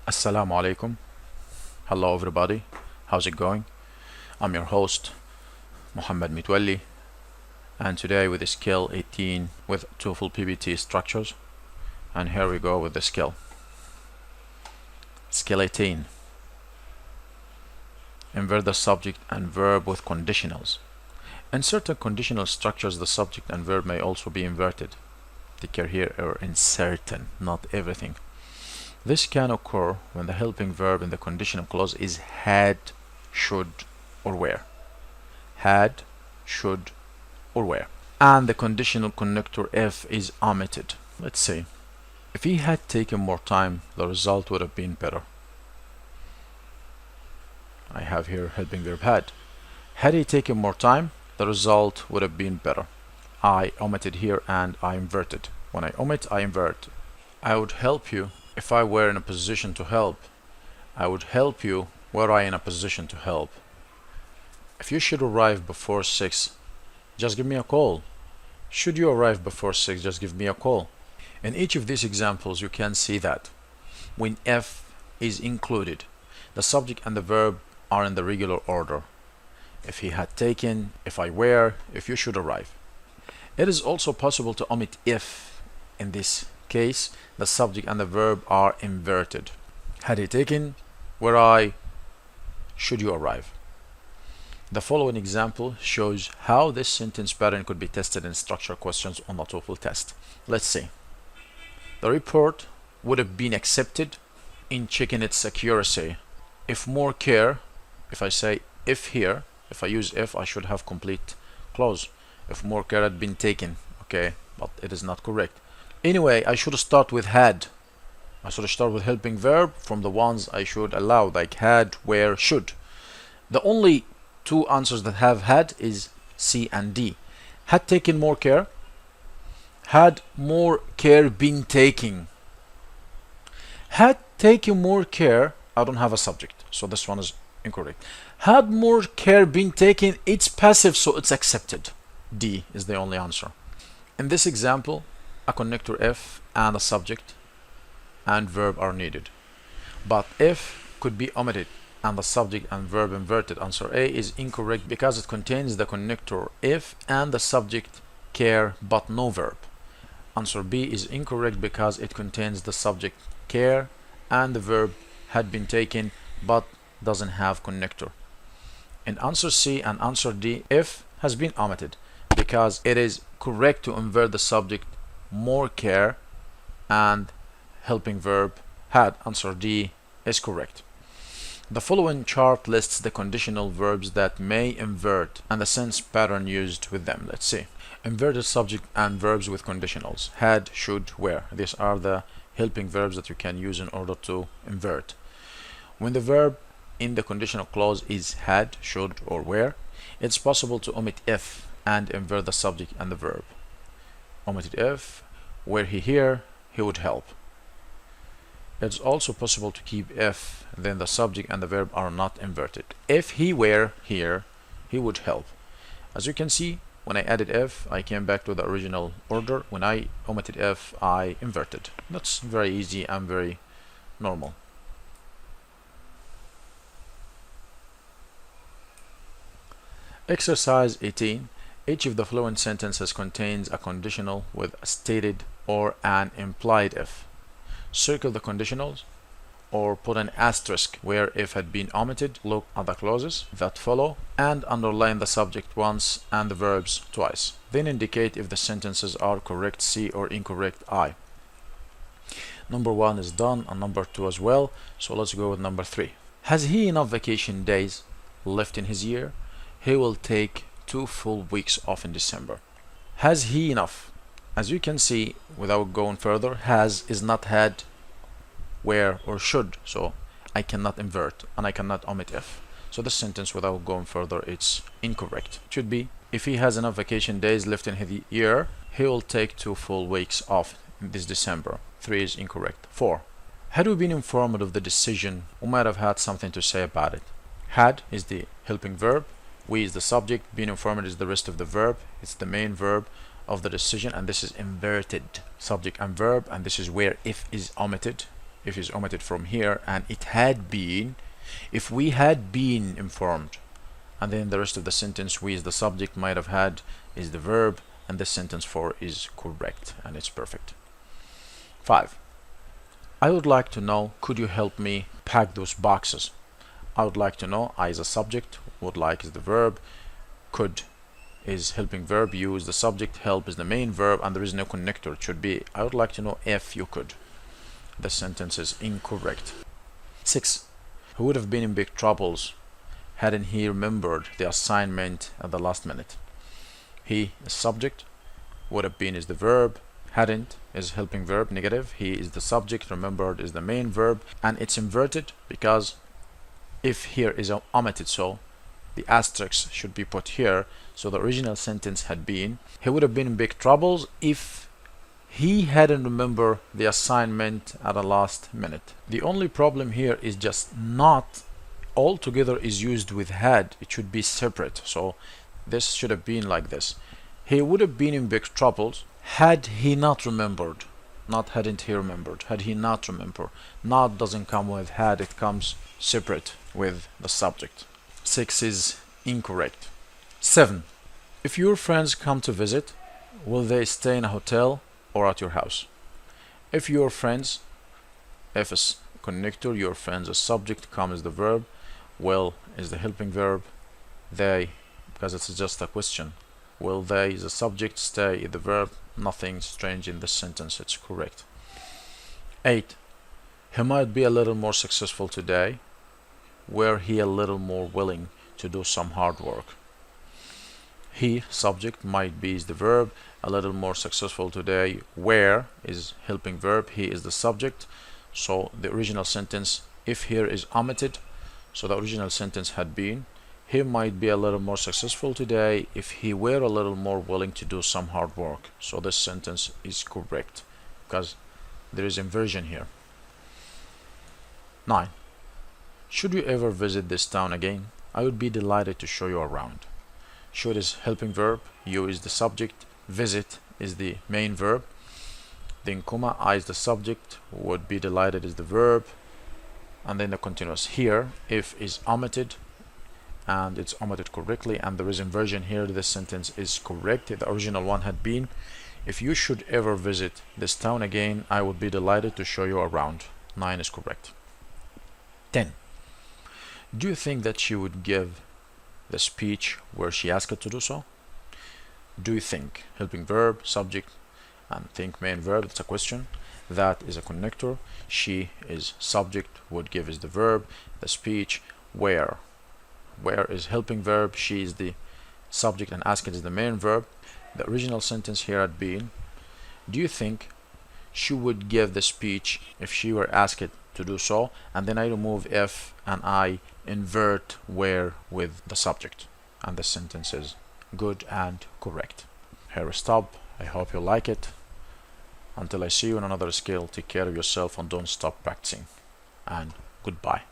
Assalamu alaikum. Hello everybody. How's it going? I'm your host Muhammad Mitwalli, and today with the skill 18 with TOEFL PBT structures, and here we go with the skill 18. Invert the subject and verb with conditionals. In certain conditional structures the subject and verb may also be inverted. Take care here, or in certain, not everything. This can occur when the helping verb in the conditional clause is had, should, or were. Had, should, or were. And the conditional connector if is omitted. Let's see. If he had taken more time, the result would have been better. I have here helping verb had. Had he taken more time, the result would have been better. I omitted here and I inverted. When I omit, I invert. I would help you if I were in a position to help. I would help you were I in a position to help. If you should arrive before 6, just give me a call. Should you arrive before 6, just give me a call. In each of these examples you can see that when F is included, the subject and the verb are in the regular order. If he had taken, if I were, if you should arrive. It is also possible to omit if. In this case, the subject and the verb are inverted. Had he taken, were I, should you arrive. The following example shows how this sentence pattern could be tested in structure questions on the TOEFL test. Let's see. The report would have been accepted in checking its accuracy if more care. If I say if here, if I use if, I should have complete clause. If more care had been taken, okay, but it is not correct. Anyway, I should start with had. I should start with helping verb from the ones I should allow, like had, were, should. The only two answers that have had is C and D. Had taken more care. Had more care been taken. Had taken more care, I don't have a subject, so this one is incorrect. Had more care been taken, it's passive, so it's accepted. D is the only answer. In this example, a connector if and a subject and verb are needed. But if could be omitted and the subject and verb inverted. Answer A is incorrect because it contains the connector if and the subject care but no verb. Answer B is incorrect because it contains the subject care and the verb had been taken but doesn't have connector. In answer C and answer D, if has been omitted because it is correct to invert the subject more care and helping verb had. Answer D is correct. The following chart lists the conditional verbs that may invert and the sense pattern used with them. Let's see. Inverted subject and verbs with conditionals. Had, should, were. These are the helping verbs that you can use in order to invert. When the verb in the conditional clause is had, should, or were, it's possible to omit if and invert the subject and the verb. Omitted if, were he here, he would help. It's also possible to keep if, then the subject and the verb are not inverted. If he were here, he would help. As you can see, when I added if, I came back to the original order. When I omitted if, I inverted. That's very easy and very normal. Exercise 18. Each of the following sentences contains a conditional with a stated or an implied if. Circle the conditionals or put an asterisk where if had been omitted. Look at the clauses that follow and underline the subject once and the verbs twice. Then indicate if the sentences are correct C or incorrect I. Number 1 is done and number 2 as well, so let's go with number 3. Has he enough vacation days left in his year? He will take 2 full weeks off in December. Has he enough? As you can see, without going further, has is not had, were, or should, so I cannot invert and I cannot omit if. So this sentence, without going further, it's incorrect. It should be, if he has enough vacation days left in his year, he will take 2 full weeks off in this December. 3 is incorrect. 4. Had we been informed of the decision, we might have had something to say about it. Had is the helping verb. We is the subject, being informed is the rest of the verb. It's the main verb of the decision, and this is inverted subject and verb, and this is where if is omitted. if is omitted from here and it had been, if we had been informed, and then the rest of the sentence we as the subject might have had is the verb, and this sentence 4 is correct and it's perfect. 5. I would like to know, could you help me pack those boxes? I would like to know, I is a subject, would like is the verb, could is helping verb, you is the subject, help is the main verb, and there is no connector. It should be, I would like to know if you could. The sentence is incorrect. 6. Who would have been in big troubles hadn't he remembered the assignment at the last minute? He is subject, would have been is the verb, hadn't is helping verb, negative, he is the subject, remembered is the main verb, and it's inverted because if here is omitted, so the asterisk should be put here. So the original sentence had been, he would have been in big troubles if he hadn't remembered the assignment at the last minute. The only problem here is just not altogether is used with had. It should be separate. So this should have been like this. He would have been in big troubles had he not remembered. Not hadn't he remembered. Had he not remembered. Not doesn't come with had. It comes separate with the subject. 6 is incorrect. 7. If your friends come to visit, will they stay in a hotel or at your house? If your friends, F is connector, your friends is subject, come is the verb, will is the helping verb, they, because it's just a question, will they is the subject, stay is the verb, nothing strange in this sentence, it's correct. 8. He might be a little more successful today were he a little more willing to do some hard work. He, subject, might be is the verb, a little more successful today, where is helping verb, he is the subject. So the original sentence, if here is omitted, so the original sentence had been, he might be a little more successful today if he were a little more willing to do some hard work. So this sentence is correct because there is inversion here. 9. Should you ever visit this town again, I would be delighted to show you around. Should is helping verb, you is the subject, visit is the main verb, then comma, I is the subject, would be delighted is the verb, and then the continuous. Here, if is omitted, and it's omitted correctly, and there is inversion here, this sentence is correct. The original one had been, if you should ever visit this town again, I would be delighted to show you around. 9 is correct. 10. Do you think that she would give the speech where she asked to do so? Do you think, helping verb, subject, and think main verb, it's a question. That is a connector. She is subject, would give is the verb, the speech, where is helping verb, she is the subject, and asked is the main verb. The original sentence here had been, do you think she would give the speech if she were asked to do so? And then I remove if and I invert where with the subject, and the sentence is good and correct. Here we stop. I hope you like it. Until I see you on another skill, take care of yourself and don't stop practicing, and goodbye.